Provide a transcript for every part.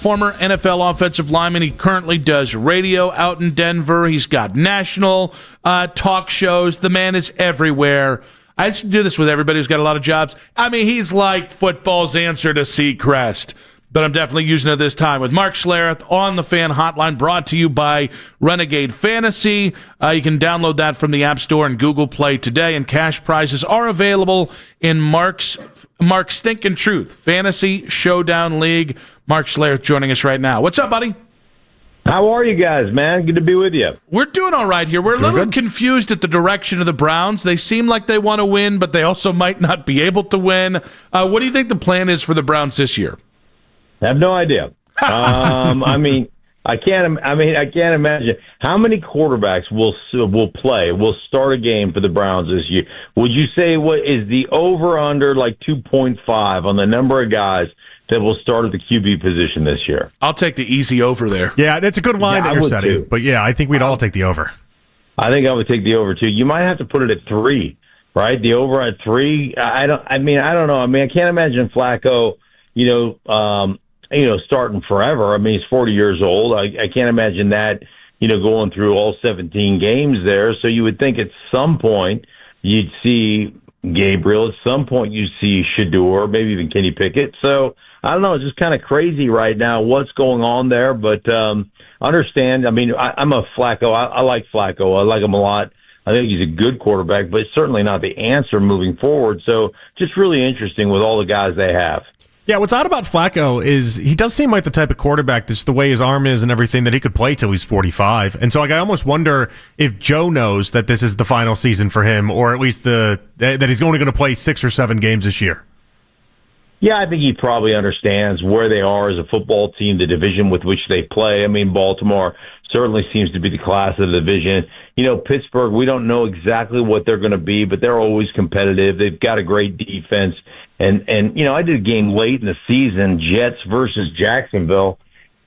former NFL offensive lineman. He currently does radio out in Denver. He's got national talk shows. The man is everywhere. I just do this with everybody who's got a lot of jobs. I mean, he's like football's answer to Seacrest. But I'm definitely using it this time with Mark Schlereth on the Fan Hotline, brought to you by Renegade Fantasy. You can download that from the App Store and Google Play today, and cash prizes are available in Mark's Stinkin' Truth Fantasy Showdown League. Mark Schlereth joining us right now. What's up, buddy? How are you guys, man? Good to be with you. We're doing all right here. We're a little confused at the direction of the Browns. They seem like they want to win, but they also might not be able to win. What do you think the plan is for the Browns this year? I have no idea. I can't imagine how many quarterbacks will start a game for the Browns this year. Would you say what is the over under like 2.5 on the number of guys that will start at the QB position this year? I'll take the easy over there. Yeah, that's a good line that you're setting. Too. But yeah, I think we'd all take the over. I think I would take the over too. You might have to put it at 3, right? The over at 3. I don't know. I mean, I can't imagine Flacco, starting forever. I mean, he's 40 years old. I can't imagine that, going through all 17 games there. So you would think at some point you'd see Gabriel. At some point you'd see Shedeur, maybe even Kenny Pickett. So I don't know. It's just kind of crazy right now what's going on there. But understand, I mean, I'm a Flacco. I like Flacco. I like him a lot. I think he's a good quarterback, but certainly not the answer moving forward. So just really interesting with all the guys they have. Yeah, what's odd about Flacco is he does seem like the type of quarterback, that's the way his arm is and everything, that he could play till he's 45. And so I almost wonder if Joe knows that this is the final season for him, or at least that he's only going to play 6 or 7 games this year. Yeah, I think he probably understands where they are as a football team, the division with which they play. I mean, Baltimore certainly seems to be the class of the division. Pittsburgh, we don't know exactly what they're going to be, but they're always competitive. They've got a great defense. And I did a game late in the season, Jets versus Jacksonville,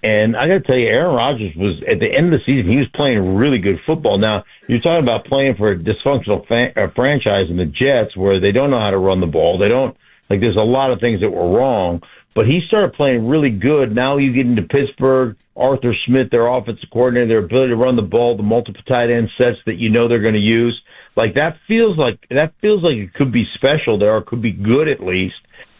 and I got to tell you, Aaron Rodgers was, at the end of the season, he was playing really good football. Now, you're talking about playing for a dysfunctional franchise in the Jets where they don't know how to run the ball. There's a lot of things that were wrong, but he started playing really good. Now you get into Pittsburgh, Arthur Smith, their offensive coordinator, their ability to run the ball, the multiple tight end sets that they're going to use. That feels like it could be special there, or could be good at least.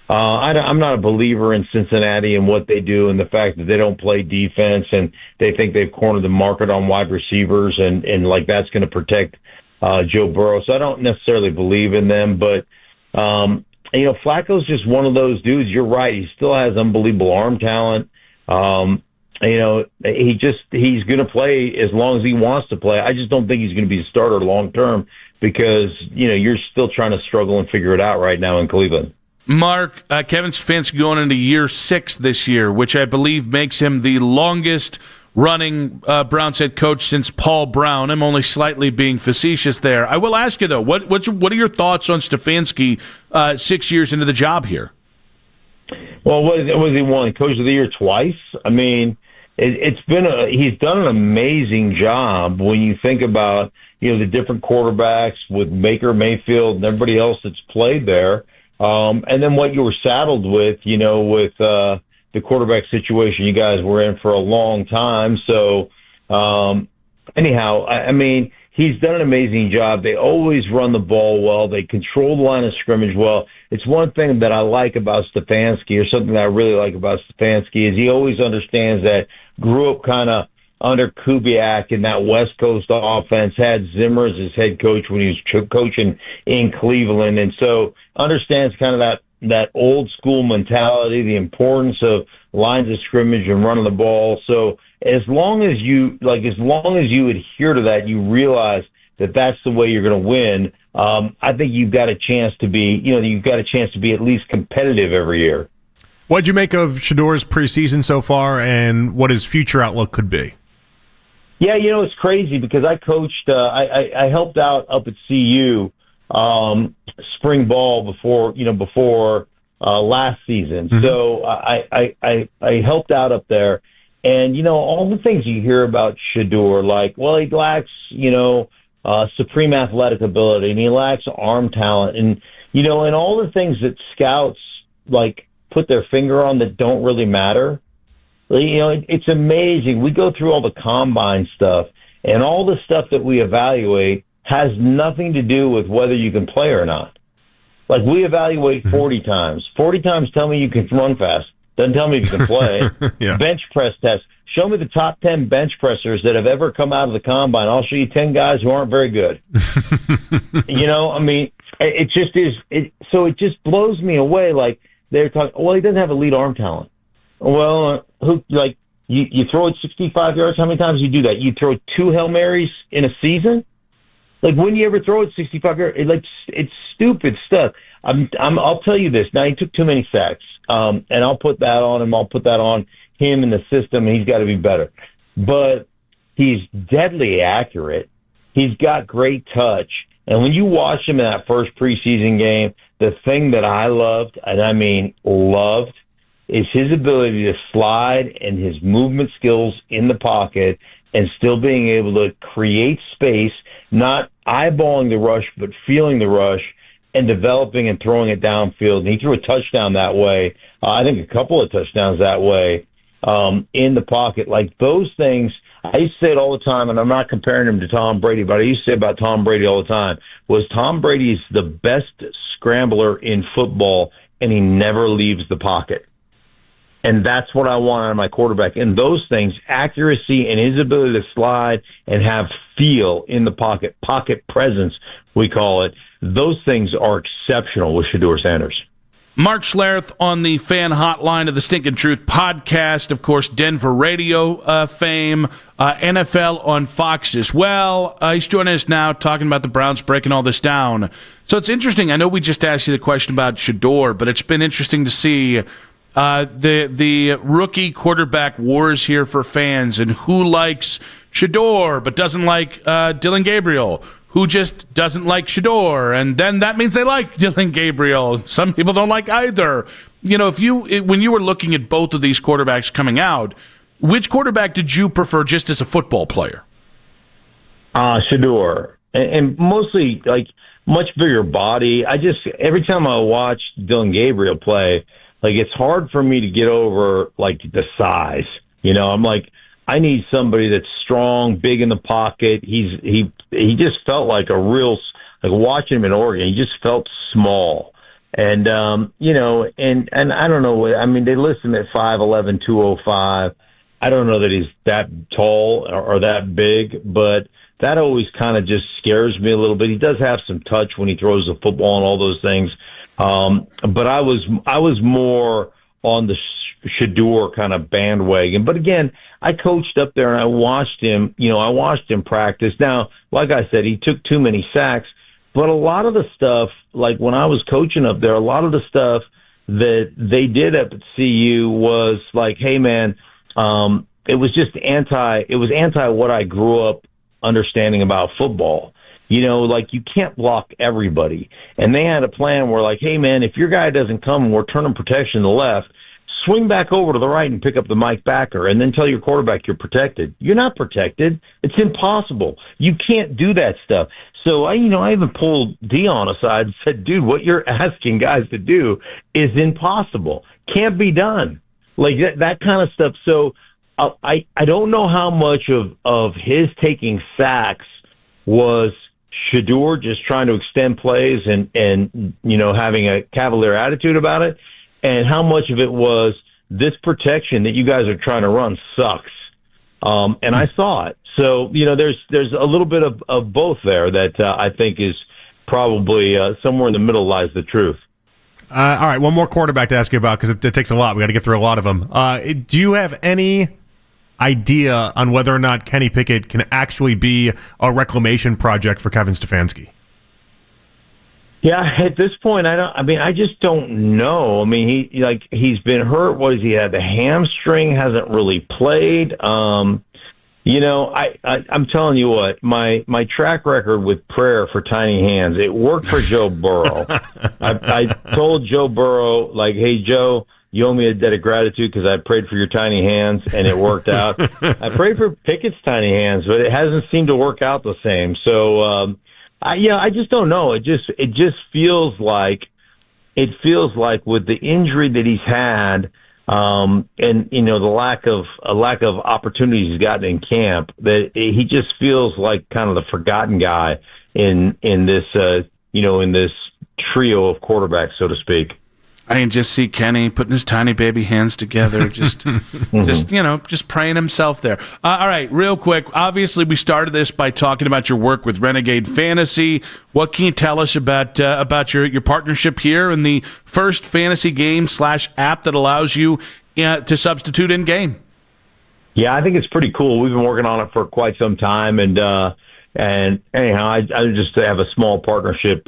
I'm not a believer in Cincinnati and what they do, and the fact that they don't play defense and they think they've cornered the market on wide receivers, and that's going to protect Joe Burrow. So I don't necessarily believe in them, but Flacco's just one of those dudes. You're right; he still has unbelievable arm talent. He's going to play as long as he wants to play. I just don't think he's going to be a starter long term, because you're still trying to struggle and figure it out right now in Cleveland. Mark, Kevin Stefanski going into year 6 this year, which I believe makes him the longest running Browns head coach since Paul Brown. I'm only slightly being facetious there. I will ask you though, what are your thoughts on Stefanski 6 years into the job here? Well, was he won Coach of the Year twice? I mean, he's done an amazing job when you think about the different quarterbacks with Baker Mayfield and everybody else that's played there, and then what you were saddled with, with the quarterback situation you guys were in for a long time. So anyhow, I mean, he's done an amazing job. They always run the ball well. They control the line of scrimmage well. It's one thing that I like about Stefanski, or something that I really like about Stefanski, is he always understands that, grew up kind of under Kubiak in that West Coast offense, had Zimmer as his head coach when he was coaching in Cleveland, and so understands kind of that old school mentality, the importance of lines of scrimmage and running the ball. So as long as you adhere to that, you realize that that's the way you're going to win. I think you've got a chance to be, at least competitive every year. What did you make of Shedeur's preseason so far, and what his future outlook could be? Yeah, it's crazy because I coached, I helped out up at CU spring ball before last season. Mm-hmm. So I helped out up there, and all the things you hear about Shedeur, he lacks supreme athletic ability, and he lacks arm talent, and and all the things that scouts put their finger on that don't really matter. It's amazing. We go through all the combine stuff, and all the stuff that we evaluate has nothing to do with whether you can play or not. Like, we evaluate 40 times. 40 times tell me you can run fast. Doesn't tell me if you can play. Yeah. Bench press test. Show me the top 10 bench pressers that have ever come out of the combine. I'll show you 10 guys who aren't very good. It just is. So it just blows me away. Like, they're talking, well, he doesn't have elite arm talent. Well, you throw it 65 yards. How many times do you do that? You throw 2 Hail Marys in a season? Like, when you ever throw it 65 yards? It's stupid stuff. I'll tell you this. Now, he took too many sacks, and I'll put that on him. I'll put that on him in the system, and he's got to be better. But he's deadly accurate. He's got great touch. And when you watch him in that first preseason game, the thing that I loved, and I mean loved, is his ability to slide and his movement skills in the pocket and still being able to create space, not eyeballing the rush, but feeling the rush and developing and throwing it downfield. And he threw a touchdown that way. I think a couple of touchdowns that way in the pocket. Like, those things, I used to say it all the time, and I'm not comparing him to Tom Brady, but I used to say about Tom Brady all the time, was Tom Brady's the best scrambler in football, and he never leaves the pocket. And that's what I want out of my quarterback. And those things, accuracy and his ability to slide and have feel in the pocket presence, we call it, those things are exceptional with Shedeur Sanders. Mark Schlereth on the fan hotline of the Stinkin' Truth podcast, of course, Denver radio fame, NFL on Fox as well. He's joining us now talking about the Browns breaking all this down. So it's interesting. I know we just asked you the question about Shedeur, but it's been interesting to see the rookie quarterback wars here for fans, and who likes Shedeur but doesn't like Dylan Gabriel, who just doesn't like Shedeur, and then that means they like Dylan Gabriel. Some people don't like either. When you were looking at both of these quarterbacks coming out, which quarterback did you prefer just as a football player? Shedeur, and mostly like much bigger body. Every time I watch Dylan Gabriel play, like, it's hard for me to get over like the size. I'm like, I need somebody that's strong, big in the pocket. He just felt like a real, like, watching him in Oregon, he just felt small. And and I don't know. I mean, they list him at 5'11", 205. I don't know that he's that tall or that big, but that always kind of just scares me a little bit. He does have some touch when he throws the football and all those things. But I was more on the Shedeur kind of bandwagon. But again, I coached up there and I watched him. I watched him practice. Now, like I said, he took too many sacks. But a lot of the stuff, like when I was coaching up there, a lot of the stuff that they did up at CU was like, hey man, it was just anti what I grew up understanding about football. Like, you can't block everybody. And they had a plan where, like, hey, man, if your guy doesn't come and we're turning protection to the left, swing back over to the right and pick up the Mike backer and then tell your quarterback you're protected. You're not protected. It's impossible. You can't do that stuff. So, I even pulled Dion aside and said, dude, what you're asking guys to do is impossible. Can't be done. Like, that kind of stuff. So, I don't know how much of his taking sacks was Shedeur just trying to extend plays and having a cavalier attitude about it, and how much of it was this protection that you guys are trying to run sucks. And I saw it. So, there's a little bit of both there that I think is probably somewhere in the middle lies the truth. All right, one more quarterback to ask you about, because it takes a lot. We got to get through a lot of them. Do you have any idea on whether or not Kenny Pickett can actually be a reclamation project for Kevin Stefanski? Yeah, at this point, I just don't know. I mean, he's been hurt. What has he had? The hamstring, hasn't really played. I'm telling you what, my track record with prayer for tiny hands, it worked for Joe Burrow. I told Joe Burrow, like, hey, Joe, you owe me a debt of gratitude because I prayed for your tiny hands, and it worked out. I prayed for Pickett's tiny hands, but it hasn't seemed to work out the same. So, I just don't know. It just feels like with the injury that he's had, and the lack of opportunities he's gotten in camp, that he just feels like kind of the forgotten guy in this in this trio of quarterbacks, so to speak. I can just see Kenny putting his tiny baby hands together, just praying himself there. All right, real quick. Obviously, we started this by talking about your work with Renegade Fantasy. What can you tell us about your partnership here and the first fantasy game / app that allows you to substitute in game? Yeah, I think it's pretty cool. We've been working on it for quite some time, and anyhow, I just have a small partnership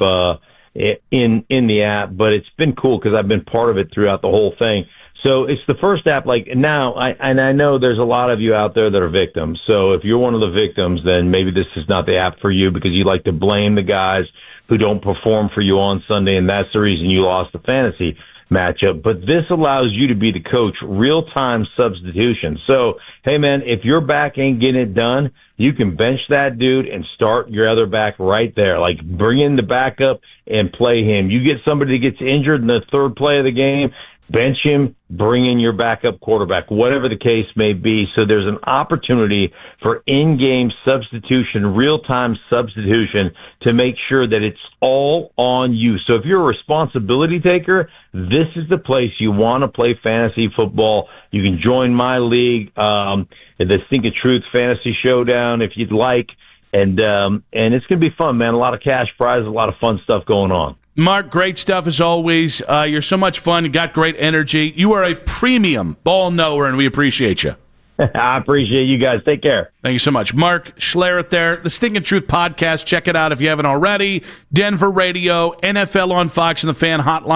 in the app, but it's been cool because I've been part of it throughout the whole thing. So it's the first app. Like now, I know there's a lot of you out there that are victims. So if you're one of the victims, then maybe this is not the app for you because you like to blame the guys who don't perform for you on Sunday, and that's the reason you lost the fantasy matchup. But this allows you to be the coach, real-time substitution. So, hey, man, if your back ain't getting it done, you can bench that dude and start your other back right there. Like, bring in the backup and play him. You get somebody that gets injured in the third play of the game, bench him, bring in your backup quarterback, whatever the case may be. So there's an opportunity for in-game substitution, real-time substitution, to make sure that it's all on you. So if you're a responsibility taker, this is the place you want to play fantasy football. You can join my league, the Stink of Truth Fantasy Showdown, if you'd like. And it's going to be fun, man. A lot of cash prizes, a lot of fun stuff going on. Mark, great stuff as always. You're so much fun. You got great energy. You are a premium ball knower, and we appreciate you. I appreciate you guys. Take care. Thank you so much. Mark Schlereth there. The Stinkin' Truth Podcast. Check it out if you haven't already. Denver Radio, NFL on Fox, and the Fan Hotline.